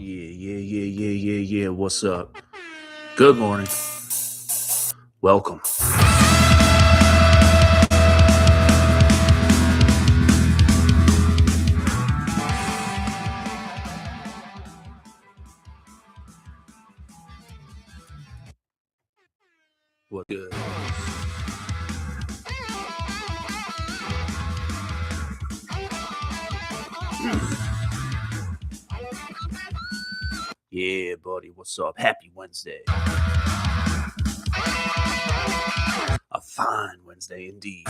Yeah. What's up? Good morning. Welcome. What good? Yeah, buddy. What's up? Happy Wednesday. A fine Wednesday indeed.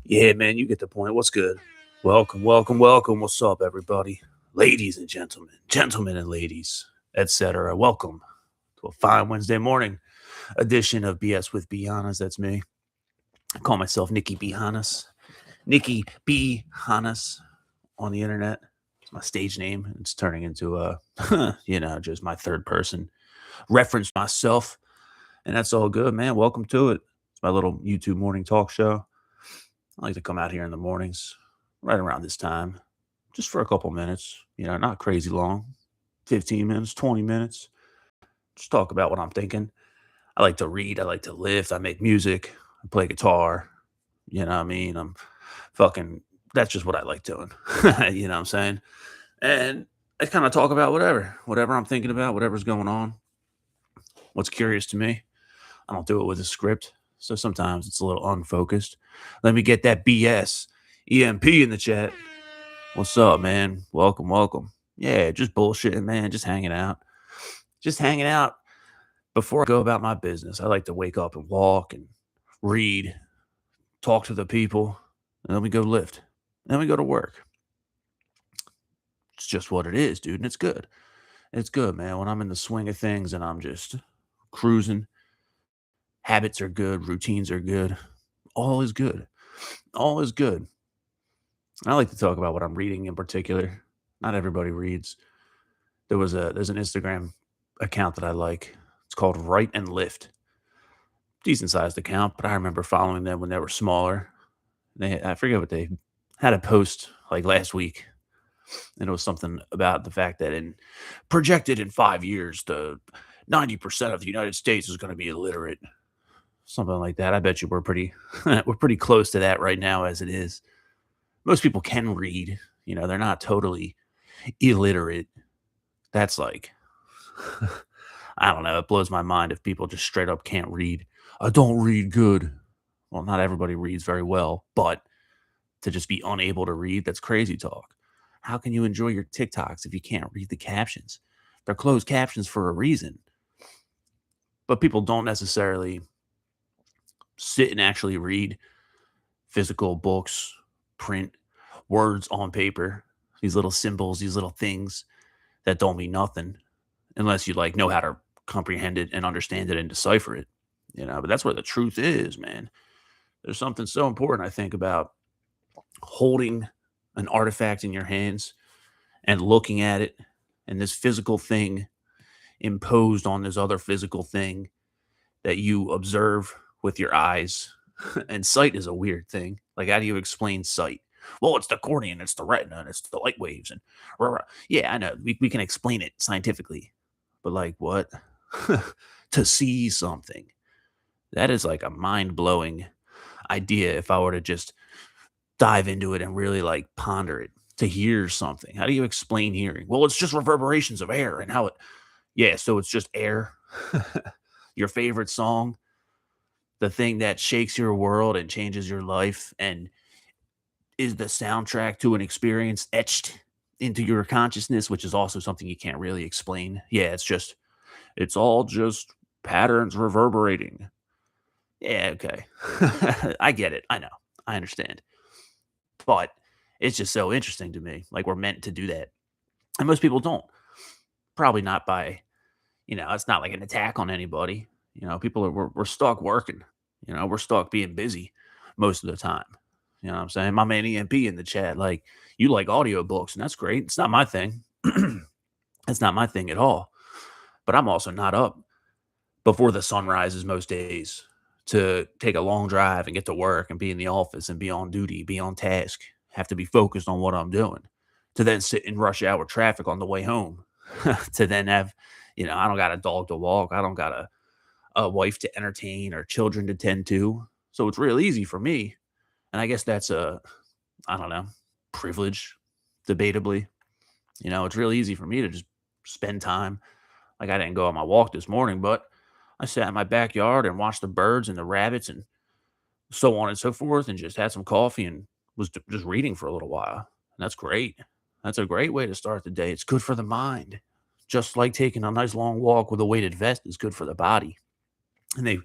Yeah, man, you get the point. What's good? Welcome. What's up, everybody? Ladies and gentlemen and ladies, etc. Welcome to a fine Wednesday morning edition of BS with B. Hannas. That's me. I call myself Nikki B. Hannas. Nikki B. Hannas on the internet. It's my stage name. It's turning into a, just my third person reference myself. And that's all good, man. Welcome to it. It's my little YouTube morning talk show. I like to come out here in the mornings, right around this time, just for a couple minutes, not crazy long, 15 minutes, 20 minutes. Just talk about what I'm thinking. I like to read. I like to lift. I make music. I play guitar. You know what I mean? That's just what I like doing. You know what I'm saying? And I kind of talk about whatever I'm thinking about, whatever's going on, what's curious to me. I don't do it with a script. So sometimes it's a little unfocused. Let me get that BS EMP in the chat. What's up, man? Welcome. Yeah, just bullshitting, man. Just hanging out. Before I go about my business, I like to wake up and walk and read, talk to the people, and then we go lift. Then we go to work. It's just what it is, dude, and it's good. It's good, man. When I'm in the swing of things and I'm just cruising, habits are good, routines are good. All is good. All is good. I like to talk about what I'm reading in particular. Not everybody reads. There's an Instagram account that I like. It's called Write and Lift. Decent sized account, but I remember following them when they were smaller. I forget what they had a post like last week. And it was something about the fact that projected in 5 years, the 90% of the United States is going to be illiterate. Something like that. I bet you we're pretty close to that right now as it is. Most people can read, they're not totally illiterate. That's like I don't know, it blows my mind if people just straight up can't read. I don't read good. Well, not everybody reads very well, but to just be unable to read, that's crazy talk. How can you enjoy your TikToks if you can't read the captions? They're closed captions for a reason. But people don't necessarily sit and actually read physical books, print words on paper, these little symbols, these little things that don't mean nothing unless you know how to comprehend it and understand it and decipher it, but that's where the truth is, man. There's something so important, I think, about holding an artifact in your hands and looking at it and this physical thing imposed on this other physical thing that you observe with your eyes. And sight is a weird thing. Like, how do you explain sight? Well, it's the cornea, and it's the retina, and it's the light waves, and yeah, I know we can explain it scientifically, but like what? To see something, that is like a mind-blowing idea if I were to just dive into it and really ponder it. To hear something, how do you explain hearing? Well, it's just reverberations of air and how it, yeah, so it's just air. Your favorite song, the thing that shakes your world and changes your life and is the soundtrack to an experience etched into your consciousness, which is also something you can't really explain. Yeah, it's all just patterns reverberating. Yeah, okay. I get it. I know. I understand. But it's just so interesting to me. Like, we're meant to do that. And most people don't. Probably not by, it's not like an attack on anybody. People we're stuck working. We're stuck being busy most of the time. You know what I'm saying? My man EMP in the chat, like, you like audiobooks, and that's great. It's not my thing. It's not my thing at all. But I'm also not up before the sun rises most days to take a long drive and get to work and be in the office and be on duty, be on task, have to be focused on what I'm doing, to then sit in rush hour traffic on the way home, to then have, I don't got a dog to walk. I don't got a wife to entertain or children to tend to. So it's real easy for me. And I guess that's I don't know, privilege, debatably. It's real easy for me to just spend time. Like, I didn't go on my walk this morning, but I sat in my backyard and watched the birds and the rabbits and so on and so forth, and just had some coffee and was just reading for a little while. And that's great. That's a great way to start the day. It's good for the mind. Just like taking a nice long walk with a weighted vest is good for the body. And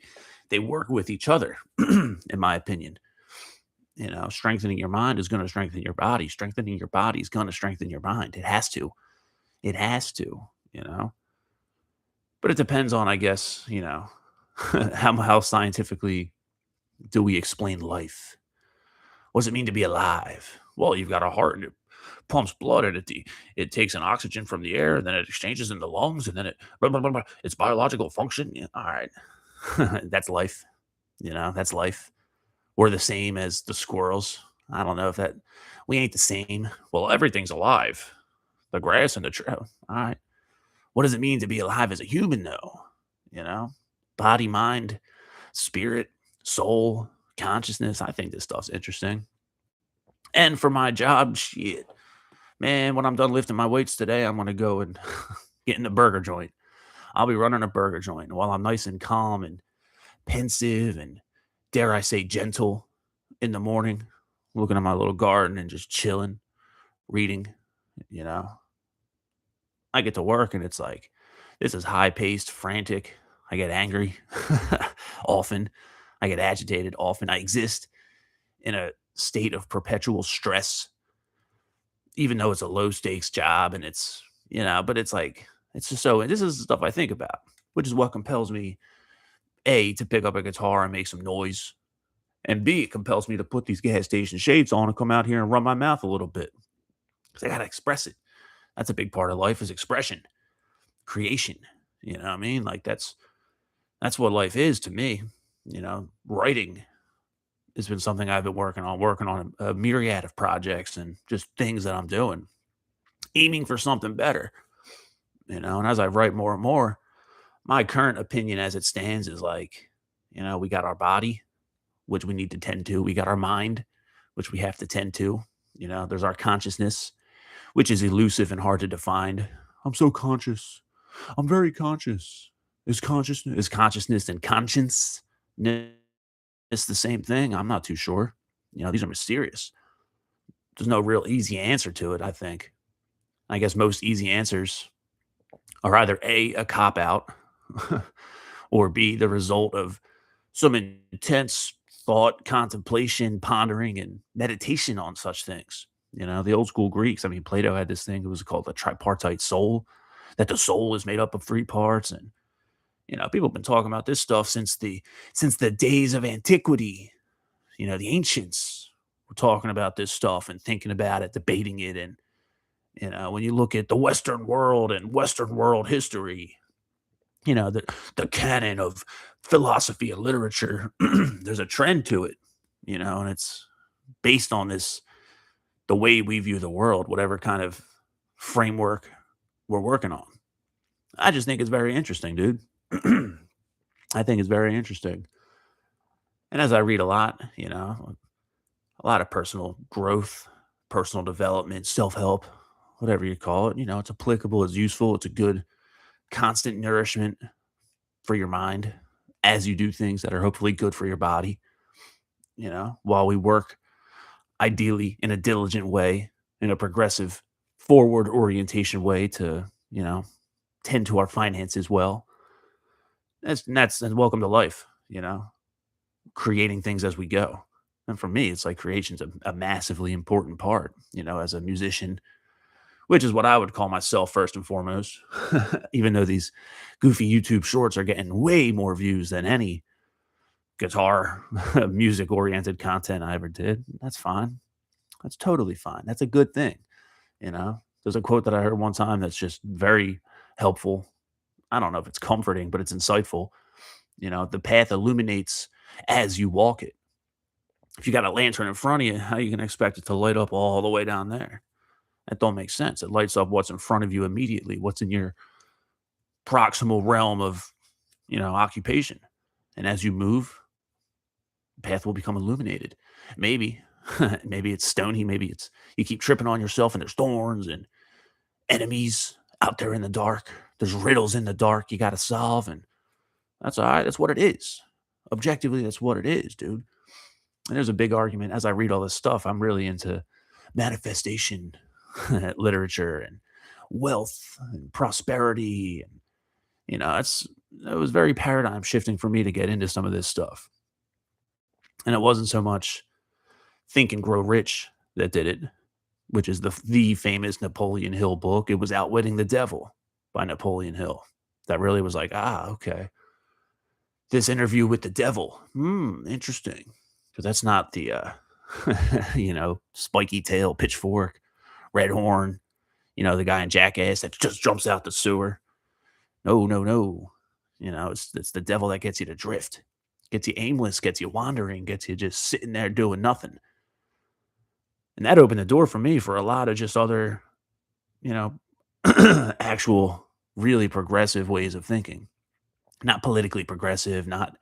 they work with each other, in my opinion. Strengthening your mind is going to strengthen your body. Strengthening your body is going to strengthen your mind. It has to. It has to, you know. But it depends on, I guess, how scientifically do we explain life? What does it mean to be alive? Well, you've got a heart and it pumps blood and it takes an oxygen from the air and then it exchanges in the lungs and then blah, blah, blah, blah. It's biological function. Yeah, all right. That's life. That's life. We're the same as the squirrels. I don't know if we ain't the same. Well, everything's alive. The grass and the tree. All right. What does it mean to be alive as a human, though? Body, mind, spirit, soul, consciousness. I think this stuff's interesting. And for my job, shit, man, when I'm done lifting my weights today, I'm going to go and get in the burger joint. I'll be running a burger joint. And while I'm nice and calm and pensive and, dare I say, gentle in the morning, looking at my little garden and just chilling, reading, you know, I get to work and it's like, this is high paced, frantic. I get angry often. I get agitated often. I exist in a state of perpetual stress, even though it's a low stakes job and but it's like, it's just so, and this is the stuff I think about, which is what compels me, A, to pick up a guitar and make some noise, and B, it compels me to put these gas station shades on and come out here and run my mouth a little bit because I got to express it. That's a big part of life is expression, creation. You know what I mean? Like that's what life is to me. Writing has been something I've been working on a myriad of projects and just things that I'm doing, aiming for something better. And as I write more and more, my current opinion as it stands is like, we got our body, which we need to tend to. We got our mind, which we have to tend to. There's our consciousness, which is elusive and hard to define. I'm so conscious. I'm very conscious. Is consciousness and conscience the same thing? I'm not too sure. These are mysterious. There's no real easy answer to it, I think. I guess most easy answers are either A, a cop out, or B, the result of some intense thought, contemplation, pondering, and meditation on such things. The old school Greeks, I mean, Plato had this thing, it was called the tripartite soul, that the soul is made up of three parts. And, people have been talking about this stuff since the days of antiquity. The ancients were talking about this stuff and thinking about it, debating it. And, when you look at the Western world and Western world history, the canon of philosophy and literature, there's a trend to it, and it's based on the way we view the world, whatever kind of framework we're working on. I just think it's very interesting, dude. I think it's very interesting. And as I read a lot, a lot of personal growth, personal development, self help, whatever you call it, it's applicable, it's useful, it's a good constant nourishment for your mind as you do things that are hopefully good for your body, while we work ideally in a diligent way, in a progressive forward orientation way to, tend to our finances well. And welcome to life, creating things as we go. And for me, it's like creation's a massively important part, as a musician, which is what I would call myself first and foremost, even though these goofy YouTube shorts are getting way more views than any guitar, music oriented content I ever did. That's fine. That's totally fine. That's a good thing. You know, there's a quote that I heard one time that's just very helpful. I don't know if it's comforting, but it's insightful. You know, the path illuminates as you walk it. If you got a lantern in front of you, how you can expect it to light up all the way down there? That don't make sense. It lights up what's in front of you immediately, what's in your proximal realm of, occupation. And as you move, the path will become illuminated. Maybe, maybe it's stony. Maybe it's you keep tripping on yourself and there's thorns and enemies out there in the dark. There's riddles in the dark you got to solve. And that's all right. That's what it is. Objectively, that's what it is, dude. And there's a big argument as I read all this stuff. I'm really into manifestation literature and wealth and prosperity. And, it was very paradigm shifting for me to get into some of this stuff. And it wasn't so much Think and Grow Rich that did it, which is the famous Napoleon Hill book. It was Outwitting the Devil by Napoleon Hill. That really was like, okay. This interview with the devil. Interesting. Because that's not the, spiky tail, pitchfork, red horn, the guy in Jackass that just jumps out the sewer. No, no, no. It's the devil that gets you to drift, gets you aimless, gets you wandering, gets you just sitting there doing nothing. And that opened the door for me for a lot of just other, you know, actual really progressive ways of thinking. Not politically progressive, not,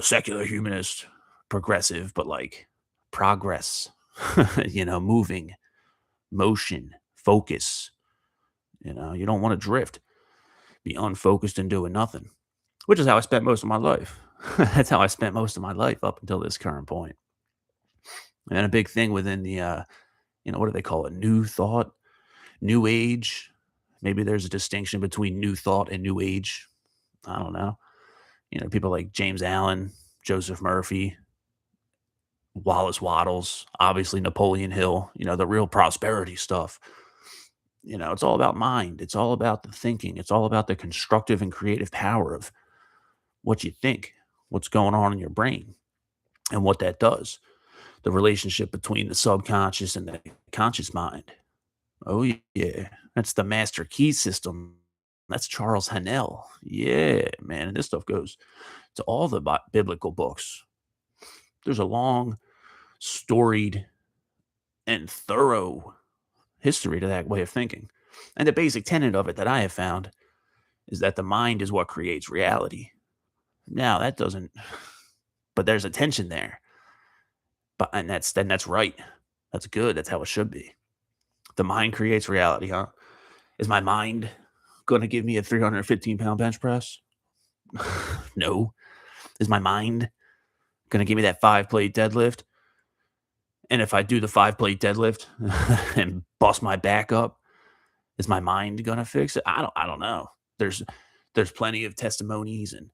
secular humanist progressive, but like progress, moving, motion, focus. You don't want to drift, be unfocused and doing nothing, which is how I spent most of my life. That's how I spent most of my life up until this current point. And then a big thing within the, what do they call it? New thought, new age. Maybe there's a distinction between new thought and new age. I don't know. People like James Allen, Joseph Murphy, Wallace Waddles, obviously Napoleon Hill, the real prosperity stuff. It's all about mind. It's all about the thinking. It's all about the constructive and creative power of what you think, what's going on in your brain, and what that does. The relationship between the subconscious and the conscious mind. Oh, yeah. That's the master key system. That's Charles Hanel. Yeah, man. And this stuff goes to all the biblical books. There's a long, storied, and thorough history to that way of thinking. And the basic tenet of it that I have found is that the mind is what creates reality. Now, that doesn't, but there's a tension there. But and that's right. That's good. That's how it should be. The mind creates reality, huh? Is my mind going to give me a 315-pound bench press? No. Is my mind going to give me that 5-plate deadlift? And if I do the 5-plate deadlift and bust my back up, is my mind going to fix it? I don't know. There's plenty of testimonies and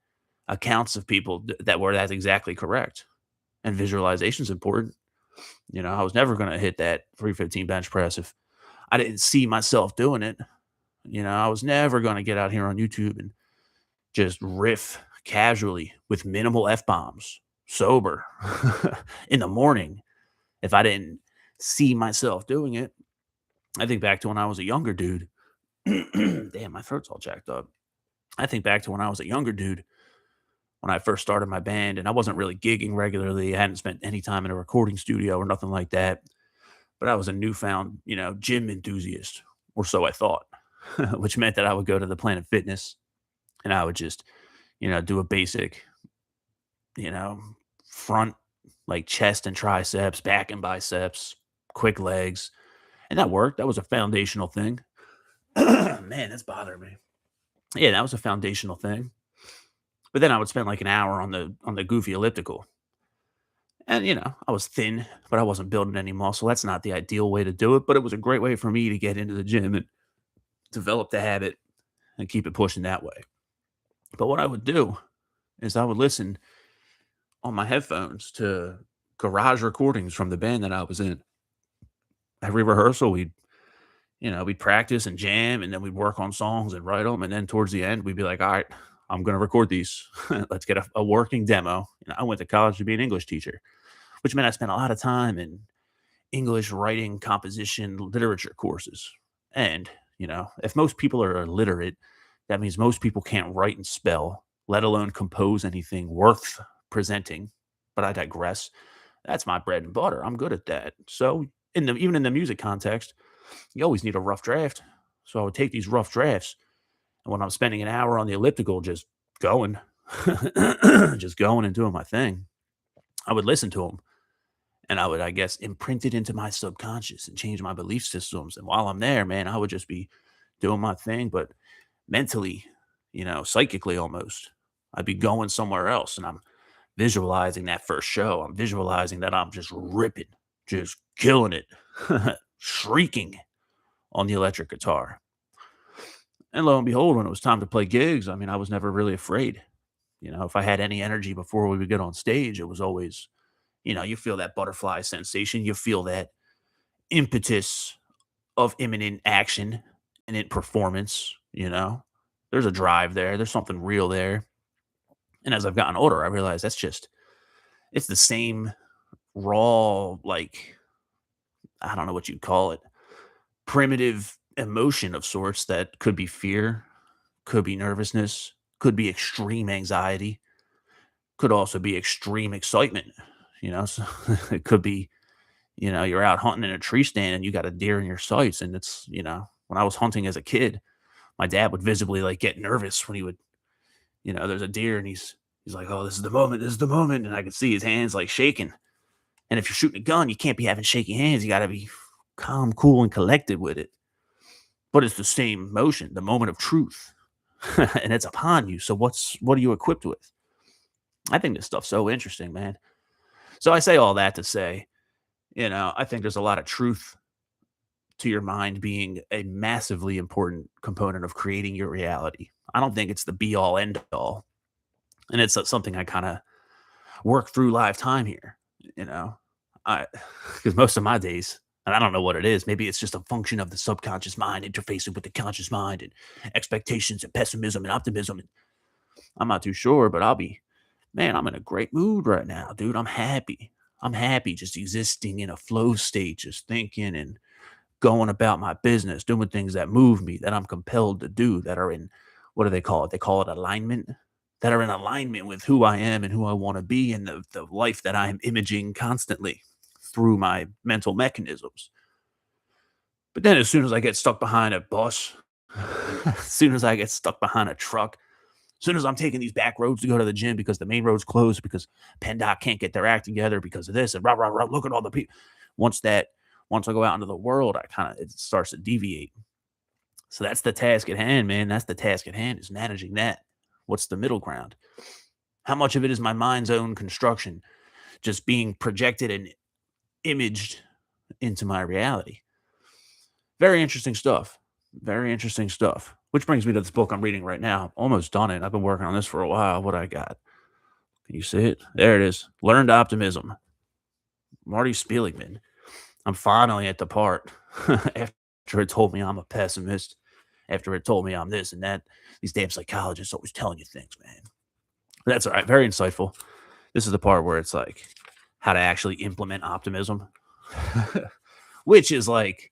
accounts of people that were that's exactly correct. And visualization is important. I was never going to hit that 315 bench press if I didn't see myself doing it. I was never going to get out here on YouTube and just riff casually with minimal F bombs, sober in the morning if I didn't see myself doing it. I think back to when I was a younger dude. Damn, my throat's all jacked up. I think back to when I was a younger dude when I first started my band and I wasn't really gigging regularly. I hadn't spent any time in a recording studio or nothing like that. But I was a newfound, gym enthusiast, or so I thought, which meant that I would go to the Planet Fitness and I would just, do a basic, front, like chest and triceps, back and biceps, quick legs. And that worked. That was a foundational thing. Man, that's bothering me. Yeah, that was a foundational thing. But then I would spend like an hour on the goofy elliptical. And I was thin, but I wasn't building any muscle. That's not the ideal way to do it, but it was a great way for me to get into the gym and develop the habit and keep it pushing that way. But what I would do is I would listen on my headphones to garage recordings from the band that I was in. Every rehearsal, we'd practice and jam, and then we'd work on songs and write them. And then towards the end, we'd be like, all right, I'm going to record these. Let's get a working demo. I went to college to be an English teacher, which meant I spent a lot of time in English writing, composition, literature courses. And, if most people are illiterate, that means most people can't write and spell, let alone compose anything worth presenting. But I digress. That's my bread and butter. I'm good at that. So, even in the music context, you always need a rough draft. So I would take these rough drafts, and when I'm spending an hour on the elliptical just going, just going and doing my thing, I would listen to them, and I would, I guess, imprint it into my subconscious and change my belief systems. And while I'm there, man, I would just be doing my thing, but mentally, psychically almost, I'd be going somewhere else, and I'm visualizing that first show. I'm visualizing that I'm just ripping, just killing it, shrieking on the electric guitar. And lo and behold, when it was time to play gigs, I mean, I was never really afraid. If I had any energy before we would get on stage, it was always, you feel that butterfly sensation. You feel that impetus of imminent action and in performance. There's a drive there. There's something real there. And as I've gotten older, I realize it's the same raw, like, I don't know what you'd call it, primitive emotion of sorts that could be fear, could be nervousness, could be extreme anxiety, could also be extreme excitement. So it could be, you're out hunting in a tree stand and you got a deer in your sights. And when I was hunting as a kid, my dad would visibly like get nervous when he would, there's a deer and he's like, oh, this is the moment, this is the moment. And I could see his hands like shaking. And if you're shooting a gun, you can't be having shaky hands. You got to be calm, cool, and collected with it. But it's the same motion, the moment of truth. And it's upon you. So what are you equipped with? I think this stuff's so interesting, man. So I say all that to say, I think there's a lot of truth to your mind being a massively important component of creating your reality. I don't think it's the be all end all. And it's something I kind of work through live time here, I because most of my days, and I don't know what it is, maybe it's just a function of the subconscious mind interfacing with the conscious mind and expectations and pessimism and optimism. And I'm not too sure, but man, I'm in a great mood right now, dude. I'm happy. I'm happy just existing in a flow state, just thinking and going about my business, doing things that move me, that I'm compelled to do, that are in, what do they call it? They call it alignment, that are in alignment with who I am and who I want to be and the life that I'm imaging constantly through my mental mechanisms. But then as soon as I get stuck behind a bus, as soon as I get stuck behind a truck, as soon as I'm taking these back roads to go to the gym because the main road's closed because PennDOT can't get their act together because of this and rah, rah, rah, look at all the people. Once I go out into the world, it starts to deviate. So that's the task at hand, man. That's the task at hand, is managing that. What's the middle ground? How much of it is my mind's own construction just being projected and imaged into my reality? Very interesting stuff. Very interesting stuff. Which brings me to this book I'm reading right now. Almost done it. I've been working on this for a while. What I got? Can you see it? There it is. Learned Optimism. Marty Spieligman. I'm finally at the part after it told me I'm a pessimist, after it told me I'm this and that. These damn psychologists always telling you things, man. But that's all right. Very insightful. This is the part where it's like how to actually implement optimism, which is like,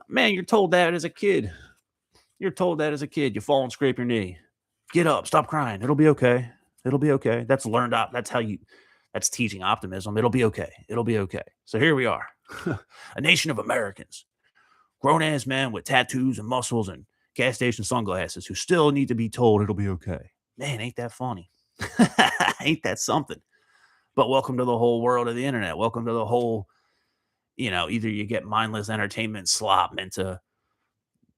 man, you're told that as a kid. You're told that as a kid. You fall and scrape your knee. Get up. Stop crying. It'll be okay. It'll be okay. That's learned up. That's teaching optimism. It'll be okay. It'll be okay. So here we are, a nation of Americans, grown ass men with tattoos and muscles and gas station sunglasses who still need to be told it'll be okay. Man, ain't that funny? Ain't that something? But welcome to the whole world of the internet. Welcome to the whole, either you get mindless entertainment slop meant to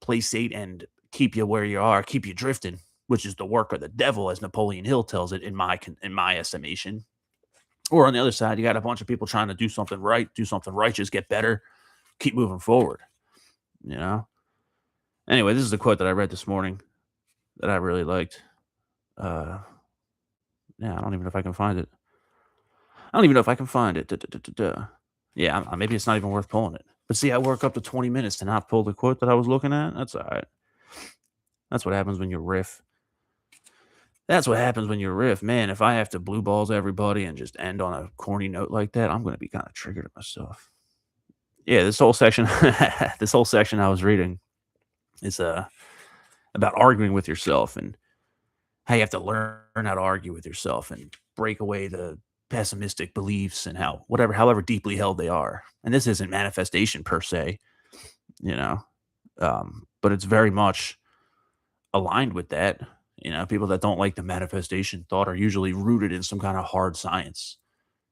placate and keep you where you are, keep you drifting, which is the work of the devil, as Napoleon Hill tells it in my estimation. Or on the other side, you got a bunch of people trying to do something right, do something righteous, get better, keep moving forward. Anyway, this is a quote that I read this morning that I really liked. Yeah, I don't even know if I can find it. Yeah, maybe it's not even worth pulling it. But see, I work up to 20 minutes to not pull the quote that I was looking at. That's all right. That's what happens when you riff. That's what happens when you riff. Man, if I have to blue balls everybody and just end on a corny note like that, I'm gonna be kinda triggered at myself. Yeah, this whole section this whole section I was reading is, about arguing with yourself and how you have to learn how to argue with yourself and break away the pessimistic beliefs and however deeply held they are. And this isn't manifestation per se, you know, but it's very much aligned with that. People that don't like the manifestation thought are usually rooted in some kind of hard science.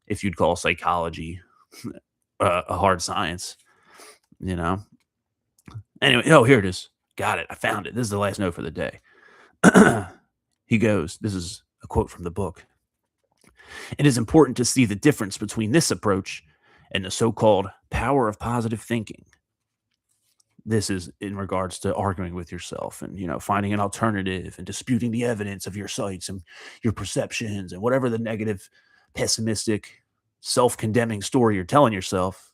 If you'd call psychology a hard science, you know. Anyway, oh, here it is. Got it. I found it. This is the last note for the day. He goes, this is a quote from the book. It is important to see the difference between this approach and the so called power of positive thinking. This is in regards to arguing with yourself and, finding an alternative and disputing the evidence of your sights and your perceptions and whatever the negative, pessimistic, self condemning story you're telling yourself,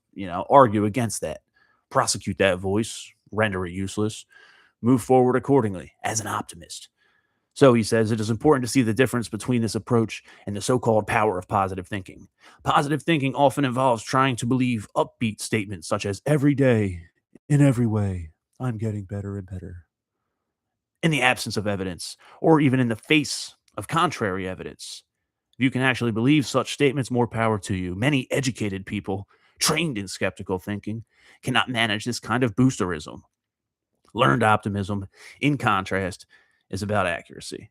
argue against that, prosecute that voice, render it useless, move forward accordingly as an optimist. So he says it is important to see the difference between this approach and the so called power of positive thinking. Positive thinking often involves trying to believe upbeat statements such as every day, in every way, I'm getting better and better. In the absence of evidence, or even in the face of contrary evidence. If you can actually believe such statements, more power to you. Many educated people, trained in skeptical thinking, cannot manage this kind of boosterism. Learned optimism, in contrast, is about accuracy.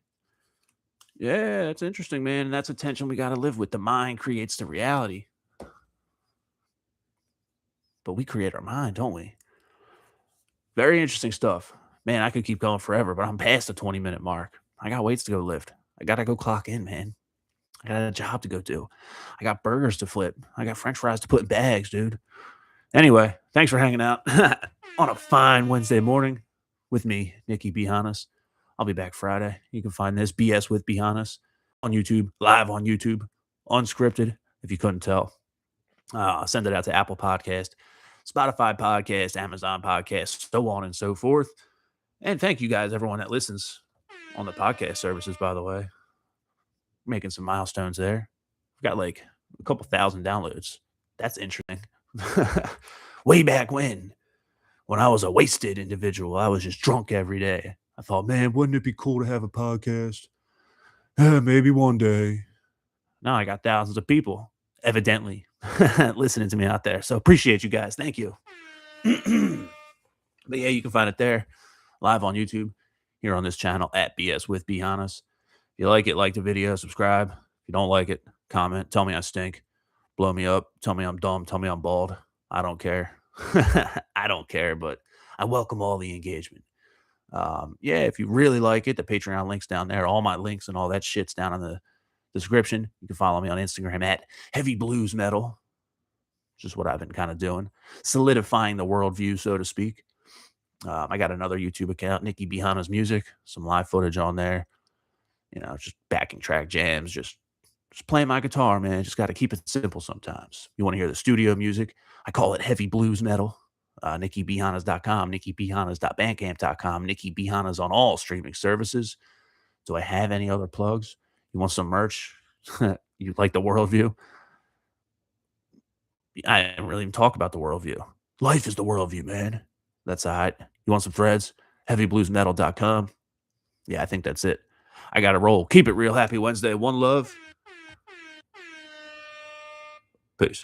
Yeah, that's interesting, man. And that's a tension we got to live with. The mind creates the reality, but we create our mind, don't we? Very interesting stuff. Man, I could keep going forever, but I'm past the 20-minute mark. I got weights to go lift. I got to go clock in, man. I got a job to go do. I got burgers to flip. I got french fries to put in bags, dude. Anyway, thanks for hanging out on a fine Wednesday morning with me, Nikki B. Hannas. I'll be back Friday. You can find this BS with B. Hannas on YouTube, live on YouTube, unscripted, if you couldn't tell. I'll send it out to Apple Podcast, Spotify Podcast, Amazon Podcast, so on and so forth. And thank you guys, everyone that listens on the podcast services, by the way. Making some milestones there. I've got like a couple thousand downloads. That's interesting. Way back when I was a wasted individual, I was just drunk every day. I thought, man, wouldn't it be cool to have a podcast? Maybe one day. Now I got thousands of people, evidently, listening to me out there. So appreciate you guys. Thank you. But yeah, you can find it there, live on YouTube, here on this channel at BS with B. Hannas. If you like it, like the video, subscribe. If you don't like it, comment. Tell me I stink. Blow me up. Tell me I'm dumb. Tell me I'm bald. I don't care. I don't care, but I welcome all the engagement. Yeah, if you really like it, the Patreon link's down there. All my links and all that shit's down in the description. You can follow me on Instagram at Heavy Blues Metal, which is what I've been kind of doing, solidifying the worldview, so to speak. I got another YouTube account, Nikki B. Hannas Music, some live footage on there. Just backing track jams, just playing my guitar, man. Just got to keep it simple sometimes. You want to hear the studio music? I call it heavy blues metal. NikkiBHannas.com, NikkiBHannas.bandcamp.com, Nikki B. Hannas on all streaming services. Do I have any other plugs? You want some merch? You like the worldview? I didn't really even talk about the worldview. Life is the worldview, man. That's all right. You want some threads? HeavyBluesMetal.com. Yeah, I think that's it. I got to roll. Keep it real. Happy Wednesday. One love. Peace.